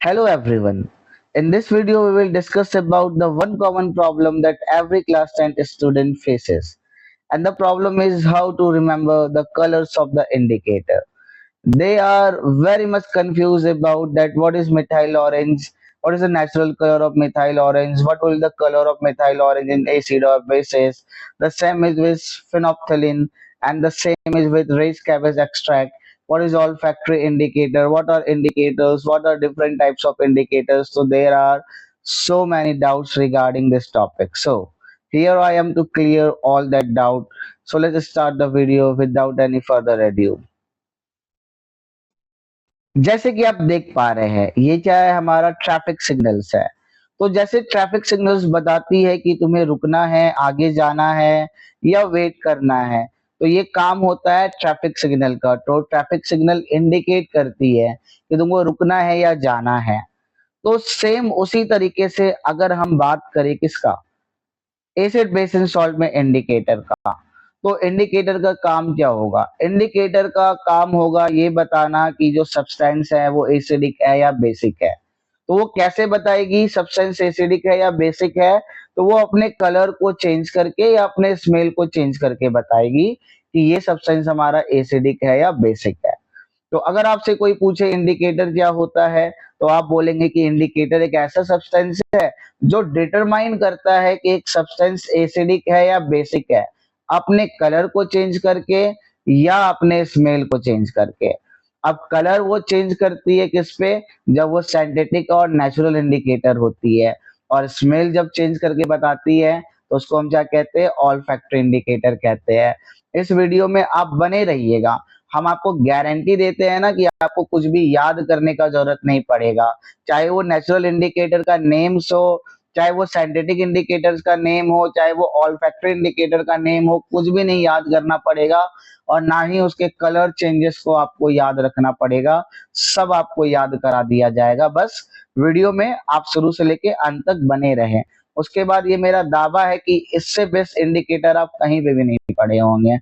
Hello everyone. In this video we will discuss about the one common problem that every class 10th student faces. And the problem is how to remember the colors of the indicator. They are very much confused about that what is methyl orange, what is the natural color of methyl orange, what will the color of methyl orange in acid or bases. The same is with phenolphthalein and the same is with rice cabbage extract. What is olfactory indicator, what are indicators, what are different types of indicators. So there are so many doubts regarding this topic. So here I am to clear all that doubt. So let's start the video without any further ado. जैसे कि आप देख पा रहे हैं ये क्या है, हमारा ट्रैफिक सिग्नल्स है। तो जैसे ट्रैफिक सिग्नल्स बताती है कि तुम्हें रुकना है, आगे जाना है या वेट करना है, तो ये काम होता है ट्रैफिक सिग्नल का। तो ट्रैफिक सिग्नल इंडिकेट करती है कि तुमको रुकना है या जाना है। तो सेम उसी तरीके से अगर हम बात करें किसका, एसिड बेस एंड सॉल्ट में इंडिकेटर का, तो इंडिकेटर का काम क्या होगा? इंडिकेटर का काम होगा ये बताना कि जो सब्सटेंस है वो एसिडिक है या बेसिक है। तो वो कैसे बताएगी सब्सटेंस एसिडिक है या बेसिक है? तो वो अपने कलर को चेंज करके या अपने स्मेल को चेंज करके बताएगी कि ये सब्सटेंस हमारा एसिडिक है या बेसिक है। तो अगर आपसे कोई पूछे इंडिकेटर क्या होता है, तो आप बोलेंगे कि इंडिकेटर एक ऐसा सब्सटेंस है जो डिटरमाइन करता है कि एक सब्सटेंस एसिडिक है या बेसिक है, अपने कलर को चेंज करके या अपने स्मेल को चेंज करके। अब कलर वो चेंज करती है किस पे? जब वो सिंथेटिक और नेचुरल इंडिकेटर होती है। और स्मेल जब चेंज करके बताती है तो उसको हम क्या कहते हैं? ऑल्फैक्टरी इंडिकेटर कहते हैं। इस वीडियो में आप बने रहिएगा। हम आपको गारंटी देते हैं ना कि आपको कुछ भी याद करने का जरूरत नहीं पड़ेगा। चाहे वो नेचुरल इंडिकेटर का नेम्स हो, चाहे वो साइंटिफिक इंडिकेटर्स का नेम हो, चाहे वो ऑल्फैक्टरी इंडिकेटर का नेम हो, कुछ भी नहीं याद करना पड़ेगा और ना ही उसके कलर चेंजेस को आपको याद रखना पड़ेगा। सब आपको याद करा दिया जाएगा। बस वीडियो में आप शुरू से लेके अंत तक बने रहें। उसके बाद ये मेरा दावा है कि इससे बेस्ट इंडिकेटर आप कहीं पे भी नहीं पढ़े होंगे।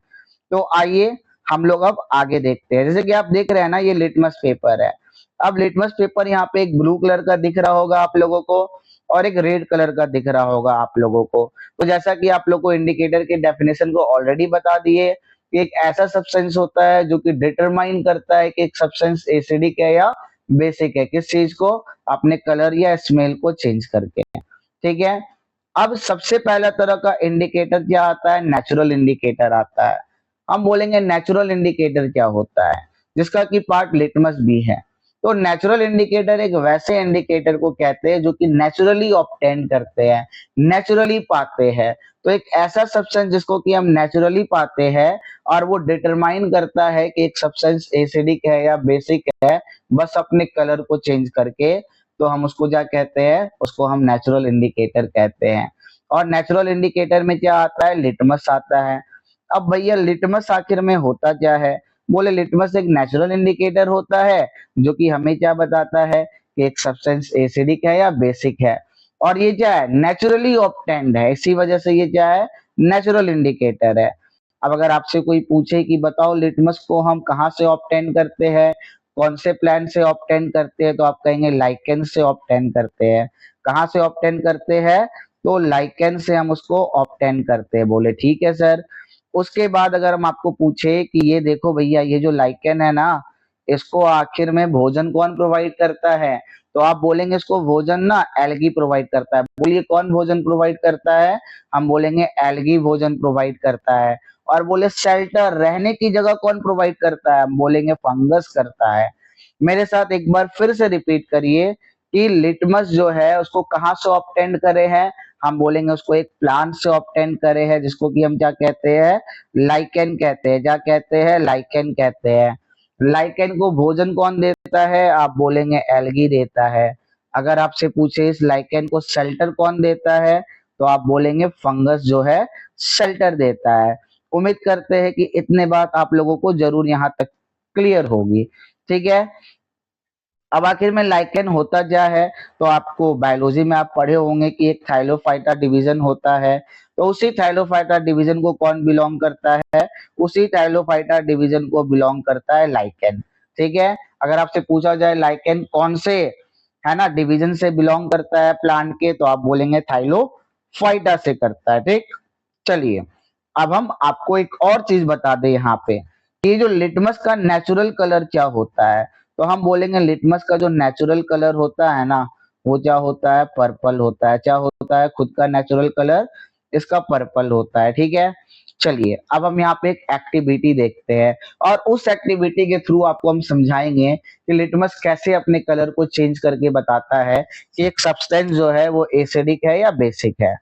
तो आइए हम लोग अब आगे देखते हैं। जैसे कि आप देख रहे हैं ना, ये लिटमस पेपर है। अब लिटमस पेपर यहाँ पे एक ब्लू कलर का दिख रहा होगा आप लोगों को और एक रेड कलर का दिख रहा होगा आप लोगों को। तो जैसा कि आप लोग को इंडिकेटर के डेफिनेशन को ऑलरेडी बता दिए कि एक ऐसा सब्सटेंस होता है जो कि डिटरमाइन करता है कि एक सब्सटेंस एसिडिक है या बेसिक है, किस चीज को? अपने कलर या स्मेल को चेंज करके। ठीक है। अब सबसे पहला तरह का इंडिकेटर क्या आता है? नेचुरल इंडिकेटर आता है। हम बोलेंगे नेचुरल इंडिकेटर क्या होता है, जिसका कि पार्ट लिटमस भी है। तो नेचुरल इंडिकेटर एक वैसे इंडिकेटर को कहते हैं जो कि नेचुरली ऑब्टेन करते हैं, नेचुरली पाते हैं। तो एक ऐसा सब्सटेंस जिसको कि हम नेचुरली पाते हैं और वो डिटरमाइन करता है कि एक सब्सटेंस एसिडिक है या बेसिक है, बस अपने कलर को चेंज करके। तो हम उसको क्या कहते हैं? उसको हम नेचुरल इंडिकेटर कहते हैं। और नेचुरल इंडिकेटर में क्या आता है? लिटमस आता है। अब भैया लिटमस आखिर में होता क्या है? बोले लिटमस एक नेचुरल इंडिकेटर होता है जो कि हमें क्या बताता है कि एक सब्सटेंस एसिडिक है या बेसिक है। और ये क्या है? नेचुरली ऑब्टेन्ड है, इसी वजह से ये क्या है? नेचुरल इंडिकेटर है। अब अगर आपसे कोई पूछे कि बताओ लिटमस को हम कहाँ से ऑब्टेन करते हैं, कौन से प्लांट से ऑब्टेन करते हैं, तो आप कहेंगे लाइकेन से ऑब्टेन करते हैं। कहाँ से ऑब्टेन करते हैं? तो लाइकेन से हम उसको ऑब्टेन करते हैं। बोले ठीक है सर। उसके बाद अगर हम आपको पूछे कि ये देखो भैया, ये जो लाइकेन है ना, इसको आखिर में भोजन कौन प्रोवाइड करता है? तो आप बोलेंगे इसको भोजन ना एल्गी प्रोवाइड करता है। बोलिए कौन भोजन प्रोवाइड करता है? हम बोलेंगे एल्गी भोजन प्रोवाइड करता है। और बोले शेल्टर, रहने की जगह कौन प्रोवाइड करता है? हम बोलेंगे फंगस करता है। मेरे साथ एक बार फिर से रिपीट करिए कि लिटमस जो है उसको कहाँ से ऑब्टेन करे हैं? हम बोलेंगे उसको एक प्लांट से ऑब्टेन करे हैं, जिसको कि हम क्या कहते हैं? लाइकेन कहते हैं। क्या कहते हैं? लाइकेन कहते हैं। लाइकेन को भोजन कौन देता है? आप बोलेंगे एल्गी देता है। अगर आपसे पूछे इस लाइकेन को शेल्टर कौन देता है, तो आप बोलेंगे फंगस जो है शेल्टर देता है। उम्मीद करते हैं कि इतने बात आप लोगों को जरूर यहाँ तक क्लियर होगी। ठीक है। अब आखिर में लाइकेन होता क्या है? तो आपको बायोलॉजी में आप पढ़े होंगे कि एक थाइलोफाइटा डिवीजन होता है। तो उसी थाइलोफाइटा डिवीजन को कौन बिलोंग करता है? उसी थाइलोफाइटा डिवीजन को बिलोंग करता है लाइकेन। ठीक है। अगर आपसे पूछा जाए लाइकेन कौन से है ना, डिवीजन से बिलोंग करता है प्लांट के, तो आप बोलेंगे थाइलोफाइटा से करता है। ठीक, चलिए अब हम आपको एक और चीज बता दें यहाँ पे, ये जो लिटमस का नेचुरल कलर क्या होता है, तो हम बोलेंगे लिटमस का जो नेचुरल कलर होता है ना, वो क्या होता है, पर्पल होता है। क्या होता है, खुद का नेचुरल कलर इसका पर्पल होता है। ठीक है, चलिए अब हम यहाँ पे एक एक्टिविटी देखते हैं, और उस एक्टिविटी के थ्रू आपको हम समझाएंगे कि लिटमस कैसे अपने कलर को चेंज करके बताता है कि एक सब्सटेंस जो है वो एसिडिक है या बेसिक है।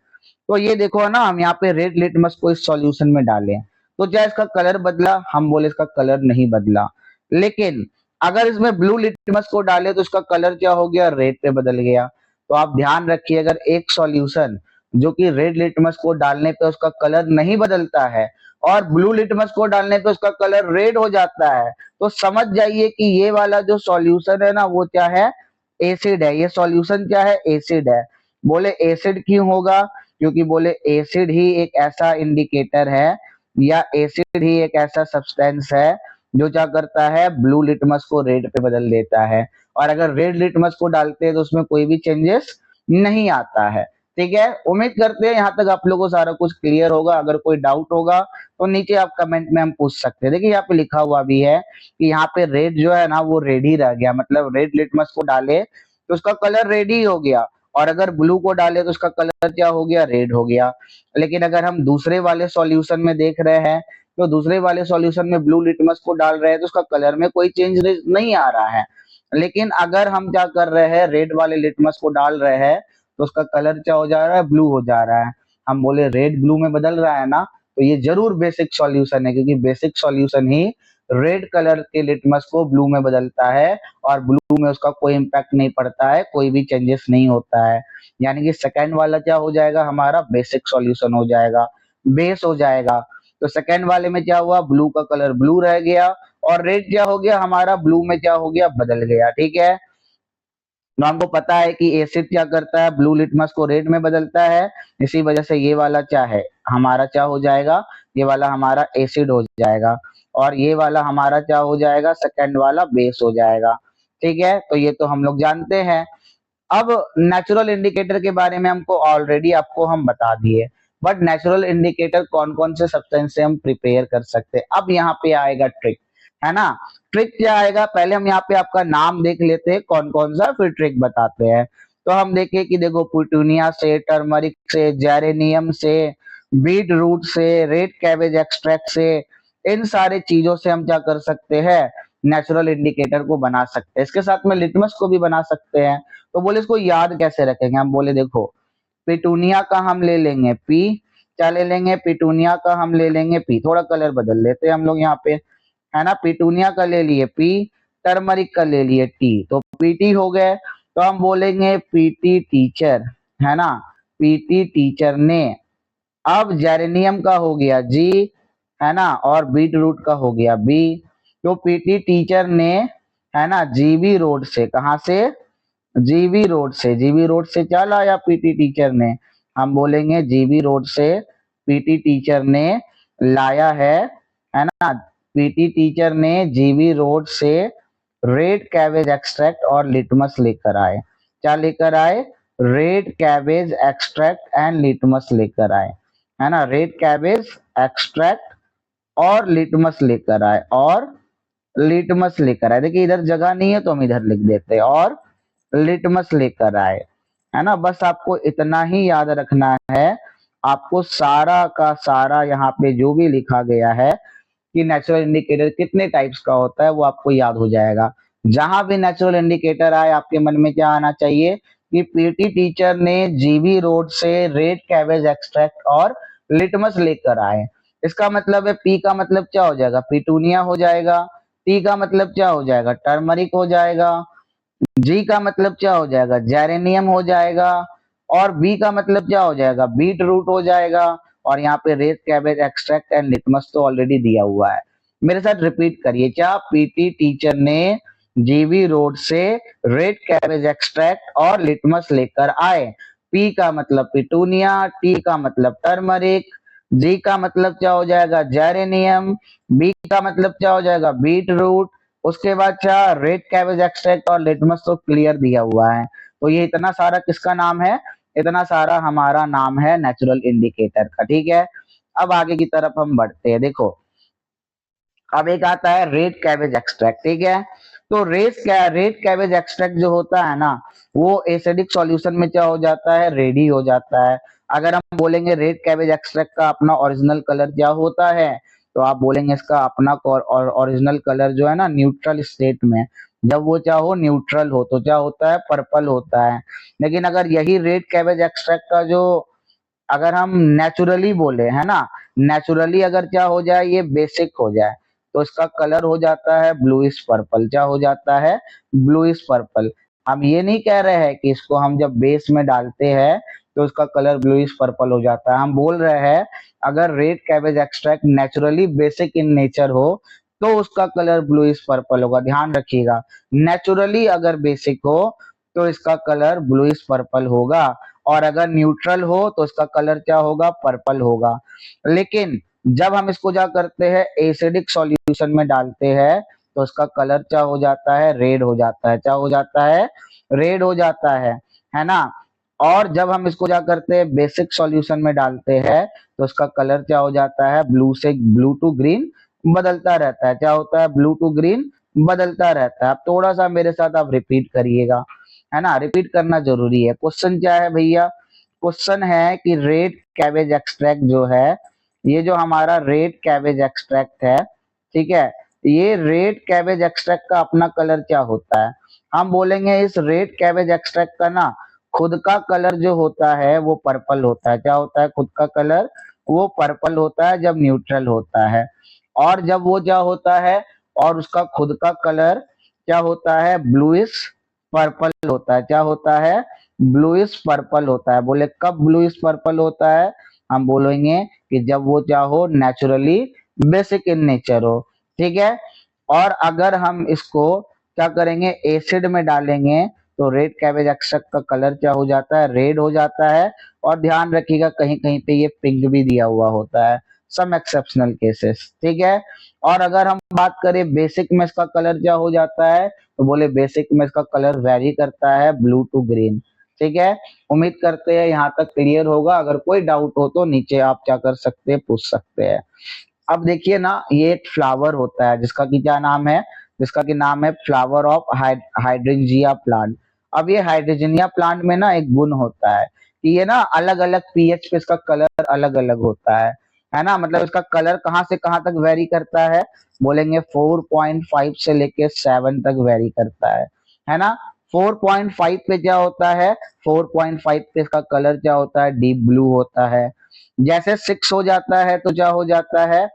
तो ये देखो ना, हम यहाँ पे रेड लिटमस को इस सॉल्यूशन में डालें, तो क्या इसका कलर बदला, हम बोले इसका कलर नहीं बदला। लेकिन अगर इसमें ब्लू लिटमस को डाले तो इसका कलर क्या हो गया, रेड पे बदल गया। तो आप ध्यान रखिए, अगर एक सॉल्यूशन जो कि रेड लिटमस को डालने पे उसका कलर नहीं बदलता है और ब्लू लिटमस को डालने पे उसका कलर रेड हो जाता है, तो समझ जाइए कि ये वाला जो सॉल्यूशन है ना वो क्या है, एसिड है। ये सॉल्यूशन क्या है, एसिड है। बोले एसिड क्यों होगा, क्योंकि बोले एसिड ही एक ऐसा इंडिकेटर है या एसिड ही एक ऐसा सब्सटेंस है जो क्या करता है, ब्लू लिटमस को रेड पे बदल देता है। और अगर रेड लिटमस को डालते हैं तो उसमें कोई भी चेंजेस नहीं आता है। ठीक है, उम्मीद करते हैं यहाँ तक आप लोगों को सारा कुछ क्लियर होगा। अगर कोई डाउट होगा तो नीचे आप कमेंट में हम पूछ सकते हैं। देखिए यहाँ पे लिखा हुआ भी है कि यहाँ पे रेड जो है ना वो रेड ही रह गया, मतलब रेड लिटमस को डाले तो उसका कलर रेड ही हो गया, और अगर ब्लू को डाले तो उसका कलर क्या हो गया, रेड हो गया। लेकिन अगर हम दूसरे वाले सॉल्यूशन में देख रहे हैं, तो दूसरे वाले सॉल्यूशन में ब्लू लिटमस को डाल रहे हैं तो उसका कलर में कोई चेंज नहीं आ रहा है। लेकिन अगर हम क्या कर रहे हैं, रेड वाले लिटमस को डाल रहे हैं तो उसका कलर क्या हो जा रहा है, ब्लू हो जा रहा है। हम बोले रेड ब्लू में बदल रहा है ना, तो ये जरूर बेसिक सॉल्यूशन है, क्योंकि बेसिक सॉल्यूशन ही रेड कलर के लिटमस को ब्लू में बदलता है, और ब्लू में उसका कोई इम्पैक्ट नहीं पड़ता है, कोई भी चेंजेस नहीं होता है। यानी कि सेकंड वाला क्या हो जाएगा, हमारा बेसिक सॉल्यूशन हो जाएगा, बेस हो जाएगा। तो सेकंड वाले में क्या हुआ, ब्लू का कलर ब्लू रह गया, और रेड क्या हो गया हमारा, ब्लू में क्या हो गया, बदल गया। ठीक है, तो हमको पता है कि एसिड क्या करता है, ब्लू लिटमस को रेड में बदलता है। इसी वजह से ये वाला क्या है, हमारा क्या हो जाएगा, ये वाला हमारा एसिड हो जाएगा, और ये वाला हमारा क्या हो जाएगा, सेकंड वाला बेस हो जाएगा। ठीक है, तो ये तो हम लोग जानते हैं। अब नेचुरल इंडिकेटर के बारे में हमको ऑलरेडी आपको हम बता दिए, बट नेचुरल इंडिकेटर कौन कौन से सब्सटेंस से हम प्रिपेयर कर सकते हैं। अब यहाँ पे आएगा ट्रिक, है ना। ट्रिक क्या आएगा, पहले हम यहाँ पे आपका नाम देख लेते हैं कौन कौन सा, फिर ट्रिक बताते हैं। तो हम देखें कि देखो, पुटूनिया से, टर्मरिक से, जेरेनियम से, बीट रूट से, रेड कैबेज एक्सट्रैक्ट से, इन सारे चीजों से हम क्या कर सकते हैं, नेचुरल इंडिकेटर को बना सकते हैं। इसके साथ में लिटमस को भी बना सकते हैं। तो बोले इसको याद कैसे रखेंगे, हम बोले देखो, पिटूनिया का हम ले लेंगे पी, क्या ले लेंगे, पिटूनिया का हम ले लेंगे पी, थोड़ा कलर बदल लेते हैं हम लोग यहाँ पे, है ना। पिटूनिया का ले लिए पी, टर्मरिक का ले लिए टी, तो पीटी हो गए। तो हम बोलेंगे पीटी टीचर, है ना, पीटी टीचर ने। अब जेरेनियम का हो गया जी, है ना, और बीट रूट का हो गया बी। तो पीटी टीचर ने, है ना, जीबी रोड से, कहा से, जीबी रोड से, जीबी रोड से क्या लाया पीटी टीचर ने, हम बोलेंगे जीबी रोड से पीटी टीचर ने लाया है ना। पीटी टीचर ने जीबी रोड से रेड कैबेज एक्सट्रैक्ट और लिटमस लेकर आए। क्या लेकर आए, red cabbage extract and litmus लेकर आए, है ना। रेड कैबेज एक्सट्रैक्ट और लिटमस लेकर आए, और लिटमस लेकर आए। देखिए इधर जगह नहीं है तो हम इधर लिख देते हैं, और लिटमस लेकर आए, है ना। बस आपको इतना ही याद रखना है। आपको सारा का सारा यहाँ पे जो भी लिखा गया है कि नेचुरल इंडिकेटर कितने टाइप्स का होता है वो आपको याद हो जाएगा। जहां भी नेचुरल इंडिकेटर आए आपके मन में क्या आना चाहिए कि पीटी टीचर ने जीबी रोड से रेड कैबेज एक्सट्रैक्ट और लिटमस लेकर आए। इसका मतलब है पी का मतलब क्या हो जाएगा, पिटूनिया हो जाएगा। टी का मतलब क्या हो जाएगा, टर्मरिक हो जाएगा। जी का मतलब क्या हो जाएगा, जेरेनियम हो जाएगा। और बी का मतलब क्या हो जाएगा, बीट रूट हो जाएगा। और यहाँ पे red cabbage extract and litmus तो ऑलरेडी दिया हुआ है। मेरे साथ रिपीट करिए, क्या पीटी टीचर ने जीबी रोड से रेड कैबेज एक्सट्रैक्ट और लिटमस लेकर आए। पी का मतलब पिटूनिया, टी का मतलब टर्मरिक, जी का मतलब क्या हो जाएगा, जेरेनियम, बी का मतलब क्या हो जाएगा, बीट रूट, उसके बाद क्या, रेड कैबेज एक्सट्रैक्ट और लिटमस तो क्लियर दिया हुआ है। तो ये इतना सारा किसका नाम है, इतना सारा हमारा नाम है नेचुरल इंडिकेटर का। ठीक है, अब आगे की तरफ हम बढ़ते हैं। देखो अब एक आता है रेड कैबेज एक्सट्रैक्ट। ठीक है, तो रेड कैबेज एक्सट्रैक्ट जो होता है ना, वो एसिडिक सॉल्यूशन में क्या हो जाता है, रेडी हो जाता है। अगर हम बोलेंगे रेड कैबेज एक्सट्रैक्ट का अपना ओरिजिनल कलर क्या होता है, तो आप बोलेंगे इसका अपना ओरिजिनल कलर जो है ना, न्यूट्रल स्टेट में, जब वो क्या हो, न्यूट्रल हो, तो क्या होता है, पर्पल होता है। लेकिन अगर यही रेड कैबेज एक्सट्रैक्ट का जो, अगर हम नेचुरली बोले है ना, नेचुरली अगर क्या हो जाए, ये बेसिक हो जाए, तो इसका कलर हो जाता है ब्लूइश पर्पल। क्या हो जाता है, ब्लूइश पर्पल। हम ये नहीं कह रहे हैं कि इसको हम जब बेस में डालते हैं तो उसका कलर ब्लूइश पर्पल हो जाता है। हम बोल रहे हैं अगर red cabbage extract naturally basic in nature हो तो उसका कलर ब्लूइश पर्पल होगा। ध्यान रखिएगा, नेचुरली अगर बेसिक हो तो इसका कलर ब्लूइश पर्पल होगा, और अगर न्यूट्रल हो तो इसका कलर क्या होगा, पर्पल होगा। लेकिन जब हम इसको क्या करते हैं, एसिडिक सॉल्यूशन में डालते हैं, तो इसका कलर क्या हो जाता है, रेड हो जाता है। क्या हो जाता है, रेड हो जाता है ना। और जब हम इसको क्या करते हैं, बेसिक सॉल्यूशन में डालते हैं, तो इसका कलर क्या हो जाता है, ब्लू से ब्लू टू ग्रीन बदलता रहता है। क्या होता है, ब्लू टू ग्रीन बदलता रहता है। अब थोड़ा सा मेरे साथ आप रिपीट करिएगा, है ना, रिपीट करना जरूरी है। क्वेश्चन क्या है भैया, क्वेश्चन है कि रेड कैबेज एक्सट्रैक्ट जो है, ये जो हमारा रेड कैबेज एक्सट्रैक्ट है, ठीक है, ये रेड कैबेज एक्सट्रैक्ट का अपना कलर क्या होता है। हम बोलेंगे इस रेड कैबेज एक्सट्रैक्ट का ना खुद का कलर जो होता है वो पर्पल होता है। क्या होता है, खुद का कलर वो पर्पल होता है जब न्यूट्रल होता है। और जब वो क्या होता है, और उसका खुद का कलर क्या होता है, ब्लूइश पर्पल होता है। क्या होता है, ब्लूइश पर्पल होता है। बोले कब ब्लूइश पर्पल होता है, हम बोलेंगे कि जब वो क्या हो, नेचुरली बेसिक इन नेचर हो। ठीक है, और अगर हम इसको क्या करेंगे, एसिड में डालेंगे, तो रेड कैबेज एक्सट्रैक्ट का कलर क्या हो जाता है, रेड हो जाता है। और ध्यान रखिएगा कहीं कहीं पे ये पिंक भी दिया हुआ होता है, सम एक्सेप्शनल केसेस। ठीक है, और अगर हम बात करें बेसिक में इसका कलर क्या हो जाता है, तो बोले बेसिक में इसका कलर वेरी करता है ब्लू टू ग्रीन। ठीक है, उम्मीद करते हैं यहाँ तक क्लियर होगा। अगर कोई डाउट हो तो नीचे आप क्या कर सकते हैं, पूछ सकते हैं। अब देखिए ना, ये एक फ्लावर होता है जिसका कि क्या नाम है, जिसका कि नाम है फ्लावर ऑफ हाइड्रेंजिया प्लांट। अब ये हाइड्रेंजिया प्लांट में ना एक गुण होता है कि ये ना अलग अलग पीएच पे इसका कलर अलग अलग होता है ना। मतलब इसका कलर कहाँ से कहाँ तक वेरी करता है, बोलेंगे 4.5 से लेके 7 तक वेरी करता है ना। 4.5 पे क्या होता है, 4.5 पे इसका कलर क्या होता है, डीप ब्लू होता है। जैसे 6 हो जाता है तो क्या हो जाता है,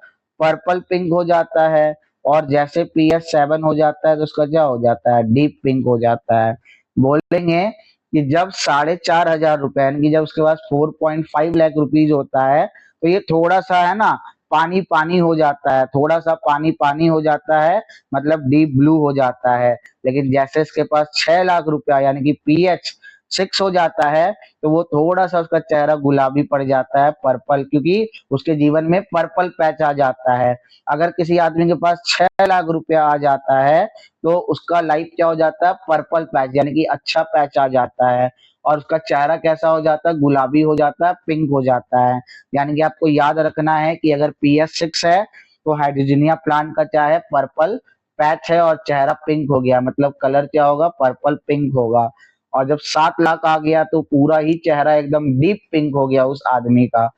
पर्पल पिंक हो जाता है। और जैसे पीएस 7 हो जाता है तो उसका क्या हो जाता है, डीप पिंक हो जाता है। बोलेंगे कि जब 4,500 रुपए, यानी कि जब उसके पास 4.5 लाख रुपीज होता है, तो ये थोड़ा सा है ना पानी पानी हो जाता है, थोड़ा सा पानी पानी हो जाता है, मतलब डीप ब्लू हो जाता है। लेकिन जैसे इसके पास 6 लाख रुपया यानी कि पीएच 6 हो जाता है, तो वो थोड़ा सा उसका चेहरा गुलाबी पड़ जाता है, पर्पल, क्योंकि उसके जीवन में पर्पल पैच आ जाता है। अगर किसी आदमी के पास 6 लाख रुपया आ जाता है तो उसका लाइफ क्या हो जाता है, पर्पल पैच, यानी कि अच्छा पैच आ जाता है। और उसका चेहरा कैसा हो जाता है, गुलाबी हो जाता है, पिंक हो जाता है। यानी कि आपको याद रखना है कि अगर पीएस 6 है तो हाइड्रोजिनिया प्लांट का क्या है, पर्पल पैच है और चेहरा पिंक हो गया, मतलब कलर क्या होगा, पर्पल पिंक होगा। और जब 7 लाख आ गया तो पूरा ही चेहरा एकदम डीप पिंक हो गया उस आदमी का,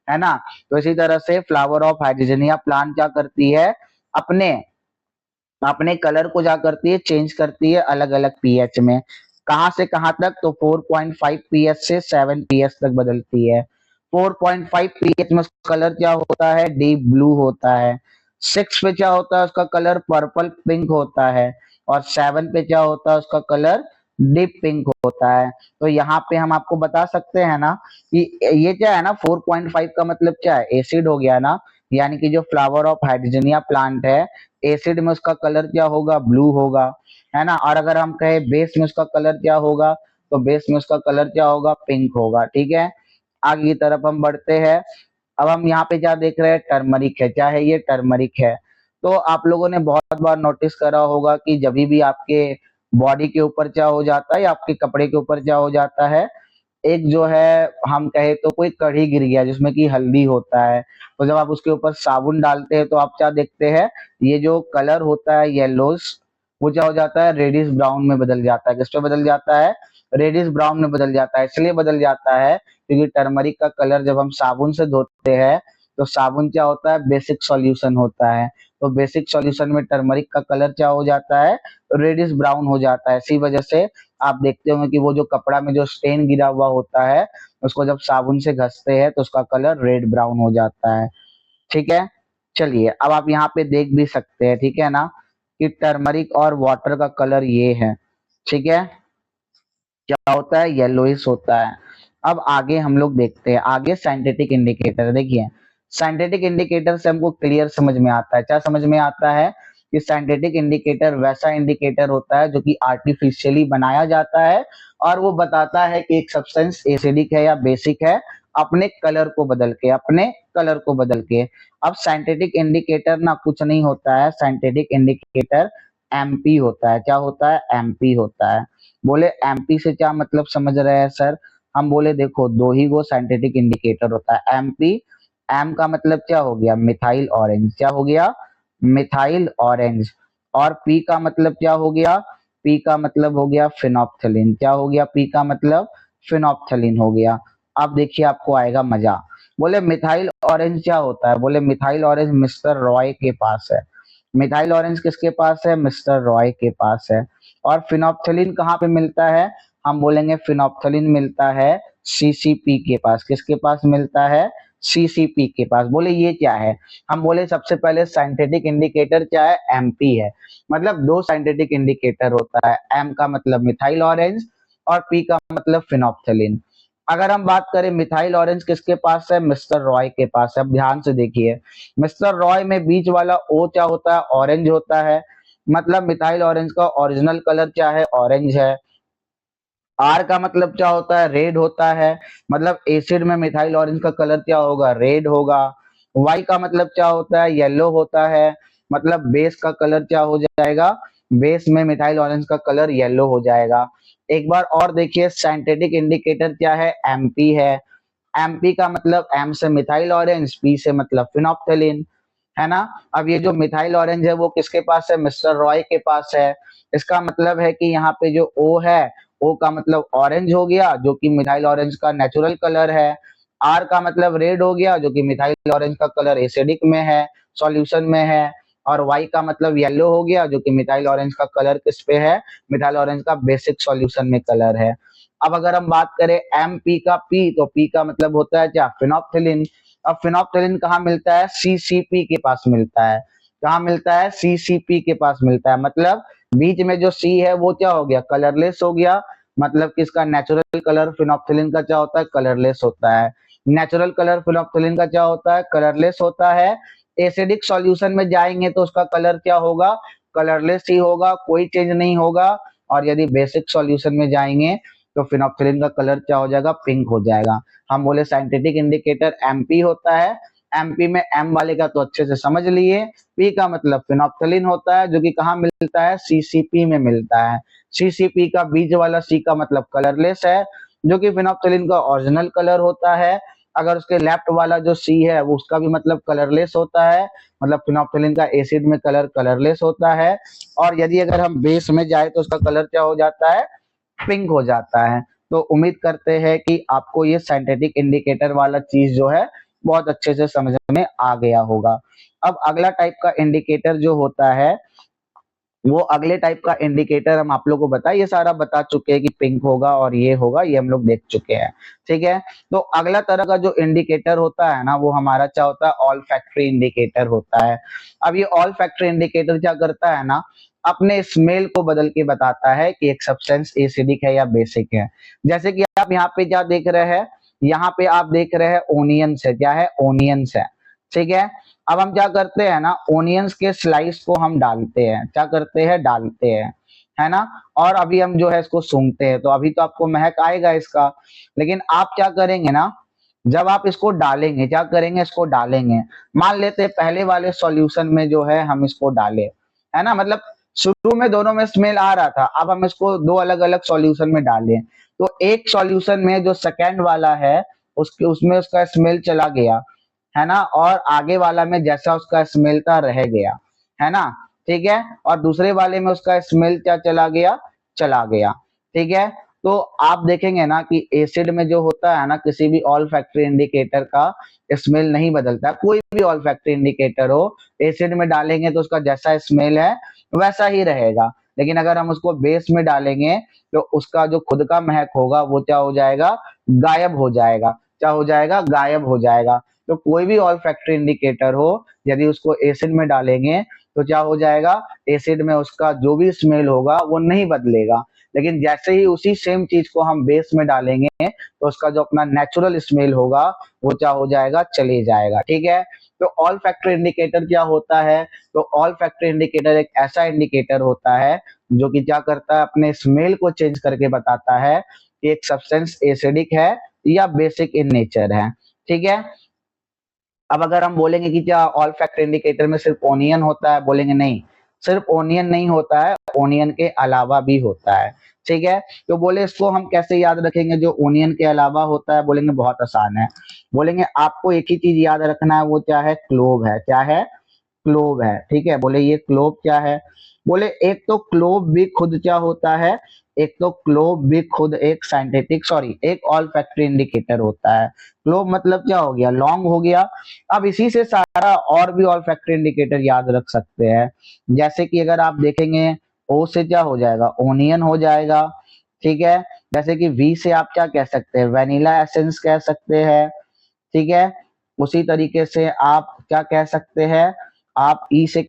है ना। तो इसी तरह से फ्लावर ऑफ हाइड्रोजिनिया प्लांट क्या करती है, अपने अपने कलर को क्या करती है, चेंज करती है अलग अलग पीएच में। कहां से कहां तक, तो 4.5 पीएच से 7 पीएच तक बदलती है। 4.5 पीएच में कलर क्या होता है, डीप ब्लू होता है। 6 पे क्या होता है, उसका कलर पर्पल पिंक होता है। और 7 पे क्या होता है, उसका कलर डीप पिंक होता है। तो यहाँ पे हम आपको बता सकते हैं ना कि ये क्या है ना, 4.5 का मतलब क्या है, एसिड हो गया ना। यानी कि जो फ्लावर ऑफ हाइड्रोजिनिया प्लांट है, एसिड में उसका कलर क्या होगा, ब्लू होगा, है ना। और अगर हम कहे बेस में उसका कलर क्या होगा, तो बेस में उसका कलर क्या होगा, पिंक होगा। ठीक है, आगे की तरफ हम बढ़ते हैं। अब हम यहाँ पे क्या देख रहे हैं, टर्मरिक है। क्या है ये, टर्मरिक है। तो आप लोगों ने बहुत बार नोटिस करा होगा कि जभी भी आपके बॉडी के ऊपर क्या हो जाता है या आपके कपड़े के ऊपर क्या हो जाता है, एक जो है हम कहे तो कोई कढ़ी गिर गया जिसमें कि हल्दी होता है, तो जब आप उसके ऊपर साबुन डालते हैं तो आप क्या देखते हैं, ये जो कलर होता है येलोस, वो क्या हो जाता है, रेडिश ब्राउन में बदल जाता है। किस पे बदल जाता है, रेडिश ब्राउन में बदल जाता है। इसलिए बदल जाता है क्योंकि टर्मरिक का कलर जब हम साबुन से धोते हैं तो साबुन क्या होता है, बेसिक सॉल्यूशन होता है। तो बेसिक सॉल्यूशन में टर्मरिक का कलर क्या हो जाता है, रेडिश ब्राउन हो जाता है। इसी वजह से आप देखते होंगे कि वो जो कपड़ा में जो स्टेन गिरा हुआ होता है, उसको जब साबुन से घसते हैं तो उसका कलर रेड ब्राउन हो जाता है। ठीक है, चलिए अब आप यहाँ पे देख भी सकते हैं, ठीक है ना, कि टर्मरिक और वाटर का कलर ये है। ठीक है, क्या होता है, येलोइश होता है। अब आगे हम लोग देखते हैं, आगे साइंटिफिक इंडिकेटर देखिए। साइंटिफिक इंडिकेटर से हमको क्लियर समझ में आता है, क्या समझ में आता है कि साइंटिफिक इंडिकेटर वैसा इंडिकेटर होता है जो कि आर्टिफिशियली बनाया जाता है और वो बताता है कि एक सब्सटेंस एसिडिक है या बेसिक है अपने कलर को बदल के, अपने कलर को बदल के। अब साइंटिफिक इंडिकेटर ना कुछ नहीं होता है, साइंटिफिक इंडिकेटर एमपी होता है। क्या होता है, एमपी होता है। बोले एमपी से क्या मतलब समझ रहे हैं सर, हम बोले देखो दो ही वो साइंटिफिक इंडिकेटर होता है, एमपी, एम का मतलब क्या हो गया, मिथाइल ऑरेंज, क्या हो गया, मिथाइल ऑरेंज। और पी का मतलब क्या हो गया, पी का मतलब हो गया फिनोप्थलीन, क्या हो गया, पी का मतलब फिनोप्थलीन हो गया। अब देखिए आपको आएगा मजा। बोले मिथाइल ऑरेंज क्या होता है, बोले मिथाइल ऑरेंज मिस्टर रॉय के पास है। मिथाइल ऑरेंज किसके पास है, मिस्टर रॉय के पास है। और फिनोप्थलीन कहाँ पे मिलता है, हम बोलेंगे फिनोप्थलीन मिलता है सीसीपी के पास। किसके पास मिलता है, सीसीपी के पास। बोले ये क्या है, हम बोले सबसे पहले साइंटिफिक इंडिकेटर क्या है, एमपी है। मतलब दो साइंटिफिक इंडिकेटर होता है, एम का मतलब मिथाइल ऑरेंज और पी का मतलब फिनोप्थलीन। अगर हम बात करें मिथाइल ऑरेंज किसके पास है, मिस्टर रॉय के पास है। अब ध्यान से देखिए, मिस्टर रॉय में बीच वाला ओ क्या होता है, ऑरेंज होता है। मतलब मिथाइल ऑरेंज का ओरिजिनल कलर क्या है, ऑरेंज है। आर का मतलब क्या होता है, रेड होता है। मतलब एसिड में मिथाइल ऑरेंज का कलर क्या होगा, रेड होगा। वाई का मतलब क्या होता है, येलो होता है। मतलब बेस का कलर क्या हो जाएगा, बेस में मिथाइल ऑरेंज का कलर येलो हो जाएगा। एक बार और देखिए, साइंटिफिक इंडिकेटर क्या है, एमपी है। एमपी का मतलब एम से मिथाइल ऑरेंज, पी से मतलब फिनोप्थलीन, है ना। अब ये जो मिथाइल ऑरेंज है वो किसके पास है, मिस्टर रॉय के पास है। इसका मतलब है कि यहाँ पे जो ओ है, ओ का मतलब ऑरेंज हो गया जो कि मिथाइल ऑरेंज का नेचुरल कलर है। आर का मतलब रेड हो गया जो कि मिथाइल ऑरेंज का कलर एसिडिक में है, सॉल्यूशन में है। और वाई का मतलब येलो हो गया जो कि मिथाइल ऑरेंज का कलर किस पे है, मिथाइल ऑरेंज का बेसिक सॉल्यूशन में कलर है। अब अगर हम बात करें एम पी का, पी तो पी का मतलब होता है क्या, फिनोप्थलीन। अब फिनोप्थलीन कहाँ मिलता है, सीसीपी के पास मिलता है। कहाँ मिलता है, सीसीपी के पास मिलता है। मतलब बीच में जो सी है वो क्या हो गया, कलरलेस हो गया। मतलब कि इसका नेचुरल कलर फिनोप्थलीन का क्या होता है, कलरलेस होता है। नेचुरल कलर फिनोप्थलीन का क्या होता है, कलरलेस होता है। एसिडिक सॉल्यूशन में जाएंगे तो उसका कलर क्या होगा, कलरलेस ही होगा, कोई चेंज नहीं होगा। और यदि बेसिक सॉल्यूशन में जाएंगे तो फिनोप्थलीन का कलर क्या हो जाएगा, पिंक हो जाएगा। हम बोले साइंटिफिक इंडिकेटर एमपी होता है। एमपी में एम वाले का तो अच्छे से समझ लिए। पी का मतलब फिनोप्थलीन होता है जो कि कहाँ मिलता है, सीसीपी में मिलता है। सीसीपी का बीच वाला सी का मतलब कलरलेस है जो कि फिनोप्थलीन का ओरिजिनल कलर होता है। अगर उसके लेफ्ट वाला जो सी है वो उसका भी मतलब कलरलेस होता है। मतलब फिनोप्थलीन का एसिड में कलर कलरलेस होता है। और यदि अगर हम बेस में जाए तो उसका कलर क्या हो जाता है, पिंक हो जाता है। तो उम्मीद करते हैं कि आपको ये साइंटिफिक इंडिकेटर वाला चीज जो है बहुत अच्छे से समझ में आ गया होगा। अब अगला टाइप का इंडिकेटर जो होता है, वो अगले टाइप का इंडिकेटर हम आप लोग को ये सारा बता चुके हैं कि पिंक होगा और ये होगा, ये हम लोग देख चुके हैं। ठीक है, तो अगला तरह का जो इंडिकेटर होता है ना वो हमारा क्या होता है, ऑल फैक्ट्री इंडिकेटर होता है। अब ये ऑल फैक्ट्री इंडिकेटर क्या करता है ना, अपने स्मेल को बदल के बताता है कि एक सब्सटेंस एसिडिक है या बेसिक है। जैसे कि आप यहाँ पे क्या देख रहे हैं, यहाँ पे आप देख रहे हैं ओनियंस है, क्या है, ओनियंस है। ठीक है, अब हम क्या करते हैं ना, ओनियंस के स्लाइस को हम डालते हैं, क्या करते हैं, डालते हैं, है ना। और अभी हम जो है इसको सूंघते हैं तो अभी तो आपको महक आएगा इसका। लेकिन आप क्या करेंगे ना, जब आप इसको डालेंगे, क्या करेंगे, इसको डालेंगे, मान लेते हैं पहले वाले सॉल्यूशन में जो है हम इसको डाले, है ना, मतलब शुरू में दोनों में स्मेल आ रहा था, अब हम इसको दो अलग अलग सॉल्यूशन में डालें, तो एक सॉल्यूशन में जो सेकंड वाला है उसके उसमें उसका स्मेल चला गया, है ना, और आगे वाला में जैसा उसका स्मेल था रह गया, है ना, ठीक है, और दूसरे वाले में उसका स्मेल क्या चला गया, चला गया, ठीक है। तो आप देखेंगे ना कि एसिड में जो होता है ना, किसी भी ऑल फैक्ट्री इंडिकेटर का स्मेल नहीं बदलता, कोई भी ऑल फैक्ट्री इंडिकेटर हो, एसिड में डालेंगे तो उसका जैसा स्मेल है वैसा ही रहेगा, लेकिन अगर हम उसको बेस में डालेंगे तो उसका जो खुद का महक होगा वो क्या हो जाएगा, गायब हो जाएगा, क्या हो जाएगा, गायब हो जाएगा। तो कोई भी ऑल फैक्ट्री इंडिकेटर हो, यदि उसको एसिड में डालेंगे तो क्या हो जाएगा, एसिड में उसका जो भी स्मेल होगा वो नहीं बदलेगा, लेकिन जैसे ही उसी सेम चीज को हम बेस में डालेंगे तो उसका जो अपना नेचुरल स्मेल होगा वो क्या हो जाएगा, चले जाएगा, ठीक है। तो ऑल फैक्टर इंडिकेटर क्या होता है, तो ऑल फैक्टर इंडिकेटर एक ऐसा इंडिकेटर होता है जो कि क्या करता है, अपने स्मेल को चेंज करके बताता है कि एक सब्सटेंस एसिडिक है या बेसिक इन नेचर है, ठीक है। अब अगर हम बोलेंगे कि क्या ऑल फैक्टर इंडिकेटर में सिर्फ ओनियन होता है, बोलेंगे नहीं, सिर्फ ओनियन नहीं होता है, ओनियन के अलावा भी होता है, ठीक है। तो बोले इसको हम कैसे याद रखेंगे जो ओनियन के अलावा होता है, बोलेंगे बहुत आसान है, बोलेंगे आपको एक ही चीज याद रखना है, वो क्या है, क्लोव है, क्या है, क्लोव है, ठीक है। बोले ये क्लोव क्या है, बोले एक तो क्लोव भी खुद क्या होता है, एक तो क्लोव भी खुद एक साइंटिफिक सॉरी एक ऑल फैक्ट्री इंडिकेटर होता है। क्लोव मतलब क्या हो गया, लॉन्ग हो गया। अब इसी से सारा और भी ऑल फैक्ट्री इंडिकेटर याद रख सकते हैं, जैसे कि अगर आप देखेंगे ओ से क्या हो जाएगा, ओनियन हो जाएगा, ठीक है। जैसे कि वी से आप क्या कह सकते हैं, वेनिला एसेंस कह सकते हैं, ठीक है। उसी तरीके से आप क्या कह सकते हैं, आप ई से